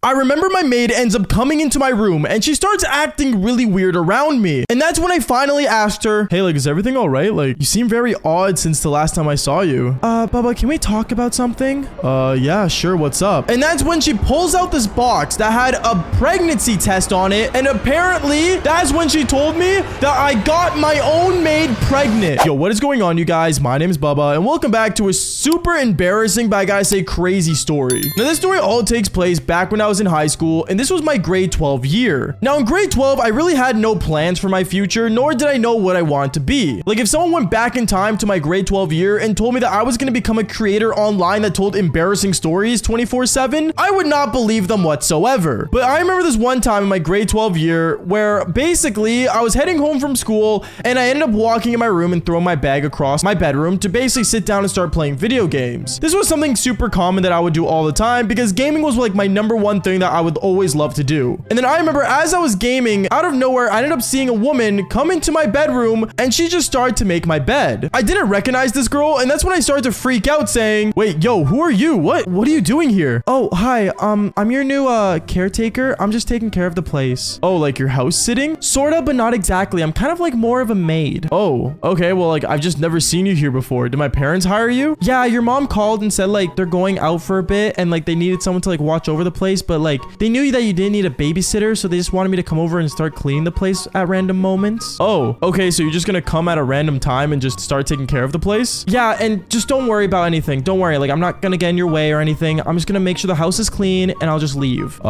I remember my maid ends up coming into my room and she starts acting really weird around me. And that's when I finally asked her, hey, like, is everything all right? Like, you seem very odd since the last time I saw you. Baba, can we talk about something? Yeah, sure. What's up? And that's when she pulls out this box that had a pregnancy test on it. And apparently that's when she told me that I got my own maid pregnant. Yo, what is going on, you guys? My name is Bubba and welcome back to a super embarrassing, but I gotta say crazy story. Now, this story all takes place back when I was in high school, and this was my grade 12 year. Now, in grade 12, I really had no plans for my future, nor did I know what I wanted to be. Like, if someone went back in time to my grade 12 year and told me that I was gonna become a creator online that told embarrassing stories 24/7, I would not believe them whatsoever. But I remember this one time in my grade 12 year where basically I was heading home from school and I ended up walking in my room and throwing my bag across my bedroom to basically sit down and start playing video games. This was something super common that I would do all the time because gaming was like my #1 thing that I would always love to do. And then I remember as I was gaming, out of nowhere, I ended up seeing a woman come into my bedroom and she just started to make my bed. I didn't recognize this girl, and that's when I started to freak out saying, wait, yo, who are you? What are you doing here? Oh, hi. I'm your new caretaker. I'm just taking care of the place. Oh, like you're house sitting? Sorta, but not exactly. I'm kind of like more of a maid. Oh, okay. Well, like I've just never seen you here before. Did my parents hire you? Yeah, your mom called and said like they're going out for a bit and like they needed someone to like watch over the place, but like they knew that you didn't need a babysitter, so they just wanted me to come over and start cleaning the place at random moments. Oh, okay. So you're just gonna come at a random time and just start taking care of the place? Yeah, and just don't worry about anything. Don't worry. Like I'm not gonna get in your way or anything. I'm just gonna make sure the house is clean and I'll just leave.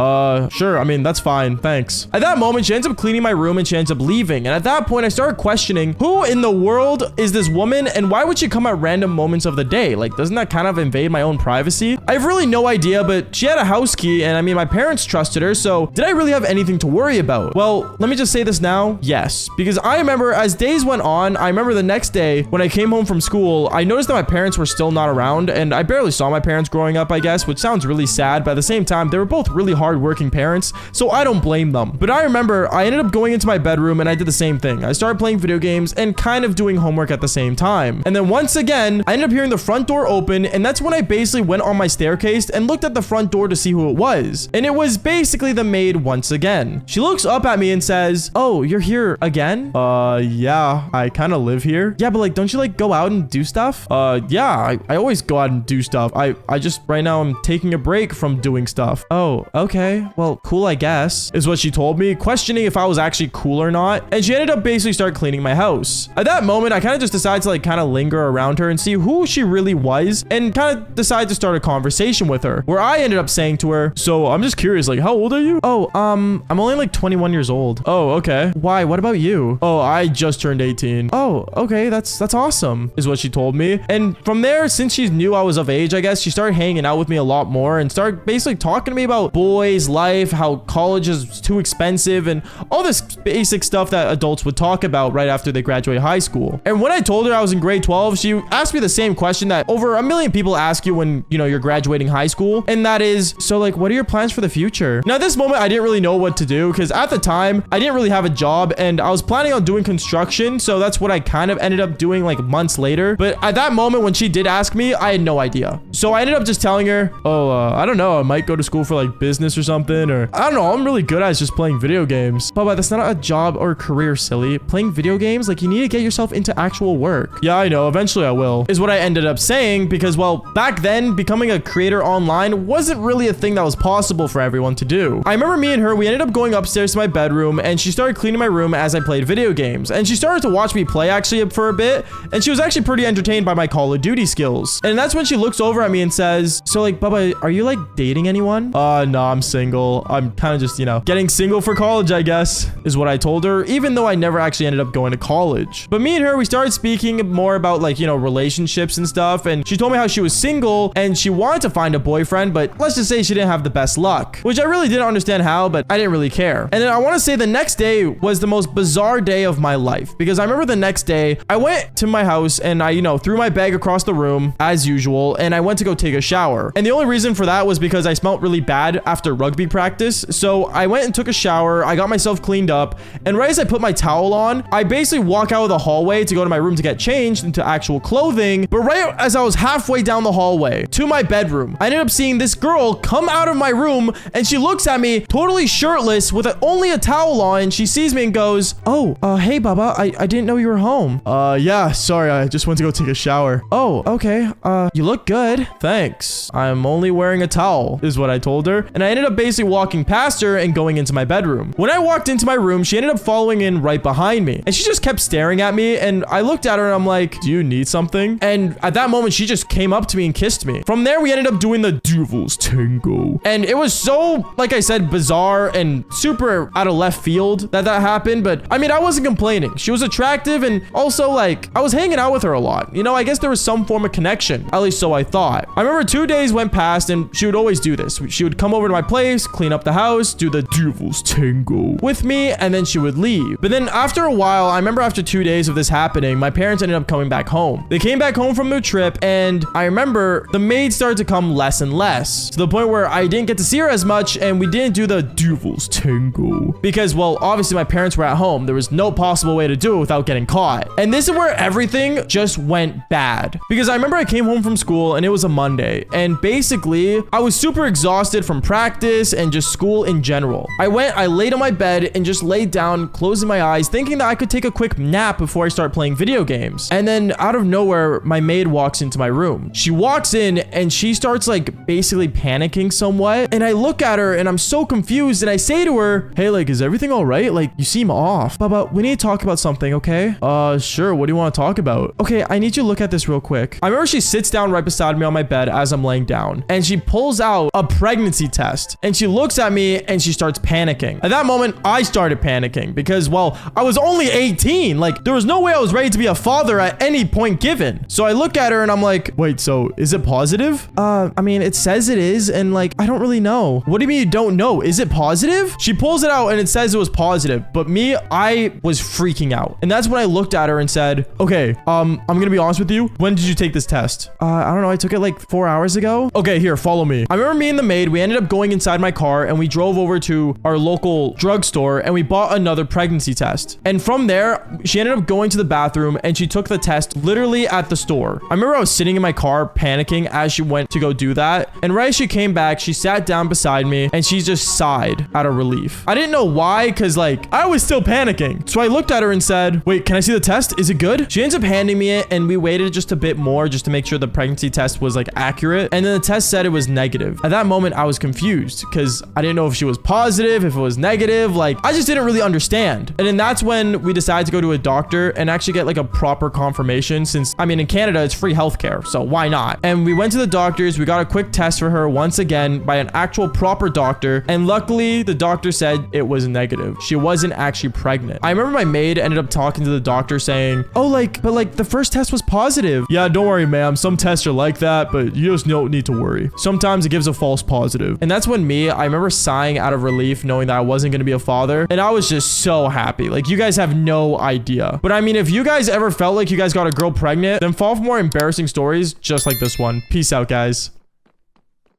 Sure. I mean, that's fine. Thanks. At that moment, she ends up cleaning my room and she ends up leaving. And at that point, I started questioning who in the world is this woman and why would she come at random moments of the day? Like, doesn't that kind of invade my own privacy? I have really no idea, but she had a house key and I mean, my parents trusted her. So did I really have anything to worry about? Well, let me just say this now. Yes, because I remember as days went on, I remember the next day when I came home from school, I noticed that my parents were still not around and I barely saw my parents growing up, I guess, which sounds really sad, but at the same time, they were both really hardworking parents, so I don't blame them. But I remember I ended up going into my bedroom and I did the same thing. I started playing video games and kind of doing homework at the same time. And then once again, I ended up hearing the front door open, and that's when I basically went on my staircase and looked at the front door to see who it was. And it was basically the maid once again. She looks up at me and says, oh, you're here again? Yeah, I kind of live here. Yeah, but like, don't you like go out and do stuff? Yeah, I always go out and do stuff. I just right now I'm taking a break from doing stuff. Oh, okay. Well, cool, I guess, is what she told me, questioning if I was actually cool or not. And she ended up basically start cleaning my house. At that moment, I kind of just decided to like kind of linger around her and see who she really was and kind of decide to start a conversation with her, where I ended up saying to her, so I'm just curious, like, how old are you? Oh, I'm only like 21 years old. Oh, okay. Why? What about you? Oh, I just turned 18. Oh, okay. That's awesome, is what she told me. And from there, since she knew I was of age, I guess she started hanging out with me a lot more and started basically talking to me about boys, life, how college is too expensive, and all this basic stuff that adults would talk about right after they graduate high school. And when I told her I was in grade 12, she asked me the same question that over 1 million people ask you when, you know, you're graduating high school. And that is, so like, what are your plans for the future? Now, at this moment, I didn't really know what to do because at the time, I didn't really have a job and I was planning on doing construction. So that's what I kind of ended up doing like months later. But at that moment, when she did ask me, I had no idea. So I ended up just telling her, oh, I don't know. I might go to school for like business or something, or I don't know. I'm really good at just playing video games. But that's not a job or career, silly. Playing video games, like you need to get yourself into actual work. Yeah, I know. Eventually I will, is what I ended up saying because, well, back then becoming a creator online wasn't really a thing that was possible for everyone to do. I remember me and her, we ended up going upstairs to my bedroom and she started cleaning my room as I played video games. And she started to watch me play actually for a bit. And she was actually pretty entertained by my Call of Duty skills. And that's when she looks over at me and says, so like, Bubba, are you like dating anyone? No, I'm single. I'm kind of just, you know, getting single for college, I guess, is what I told her, even though I never actually ended up going to college. But me and her, we started speaking more about like, you know, relationships and stuff. And she told me how she was single and she wanted to find a boyfriend, but let's just say she didn't have the best luck, which I really didn't understand how, but I didn't really care. And then I want to say the next day was the most bizarre day of my life because I remember the next day I went to my house and I, you know, threw my bag across the room as usual. And I went to go take a shower. And the only reason for that was because I smelled really bad after rugby practice. So I went and took a shower. I got myself cleaned up. And right as I put my towel on, I basically walk out of the hallway to go to my room to get changed into actual clothing. But right as I was halfway down the hallway to my bedroom, I ended up seeing this girl come out of my room room and she looks at me totally shirtless with only a towel on. She sees me and goes, oh, hey, Baba, I didn't know you were home. Yeah, sorry, I just went to go take a shower. Oh, okay. You look good. Thanks. I'm only wearing a towel, is what I told her. And I ended up basically walking past her and going into my bedroom. When I walked into my room, she ended up following in right behind me. And she just kept staring at me. And I looked at her and I'm like, do you need something? And at that moment, she just came up to me and kissed me. From there, we ended up doing the Devil's Tango. And it was so, like I said, bizarre and super out of left field that happened. But I mean, I wasn't complaining. She was attractive and also like I was hanging out with her a lot. You know, I guess there was some form of connection. At least so I thought. I remember 2 days went past and she would always do this. She would come over to my place, clean up the house, do the Devil's Tango with me, and then she would leave. But then after a while, I remember after 2 days of this happening, my parents ended up coming back home. They came back home from their trip and I remember the maid started to come less and less to the point where I didn't get to see her as much and we didn't do the Devil's Tango because, well, obviously my parents were at home. There was no possible way to do it without getting caught. And this is where everything just went bad because I remember I came home from school and it was a Monday and basically I was super exhausted from practice and just school in general. I laid on my bed and just laid down, closing my eyes, thinking that I could take a quick nap before I start playing video games. And then out of nowhere, my maid walks into my room. She walks in and she starts like basically panicking somewhat. And I look at her and I'm so confused and I say to her, hey, like, is everything all right? Like, you seem off. Baba, we need to talk about something, okay? Sure. What do you want to talk about? Okay, I need you to look at this real quick. I remember she sits down right beside me on my bed as I'm laying down and she pulls out a pregnancy test and she looks at me and she starts panicking. At that moment, I started panicking because, well, I was only 18. Like, there was no way I was ready to be a father at any point given. So I look at her and I'm like, wait, so is it positive? I mean, it says it is. And like, I don't really know. What do you mean you don't know? Is it positive? She pulls it out and it says it was positive. But me, I was freaking out. And that's when I looked at her and said, okay, I'm gonna be honest with you. When did you take this test? I don't know. I took it like 4 hours ago. Okay, here, follow me. I remember me and the maid, we ended up going inside my car and we drove over to our local drugstore and we bought another pregnancy test. And from there, she ended up going to the bathroom and she took the test literally at the store. I remember I was sitting in my car panicking as she went to go do that. And right as she came back, she sat down beside me and she just sighed out of relief. I didn't know why, because like I was still panicking. So I looked at her and said, wait, can I see the test? Is it good? She ends up handing me it and we waited just a bit more just to make sure the pregnancy test was like accurate. And then the test said it was negative. At that moment, I was confused because I didn't know if she was positive, if it was negative. Like, I just didn't really understand. And then that's when we decided to go to a doctor and actually get like a proper confirmation since, I mean, in Canada, it's free healthcare. So why not? And we went to the doctors. We got a quick test for her once again by an actual proper doctor. And luckily, the doctor said it was negative. She wasn't actually pregnant. I remember my maid ended up talking to the doctor saying, oh, like, but like the first test was positive. Yeah, don't worry, ma'am. Some tests are like that, but you just don't need to worry. Sometimes it gives a false positive. And that's when I remember sighing out of relief knowing that I wasn't going to be a father. And I was just so happy. Like, you guys have no idea. But I mean, if you guys ever felt like you guys got a girl pregnant, then follow for more embarrassing stories just like this one. Peace out, guys.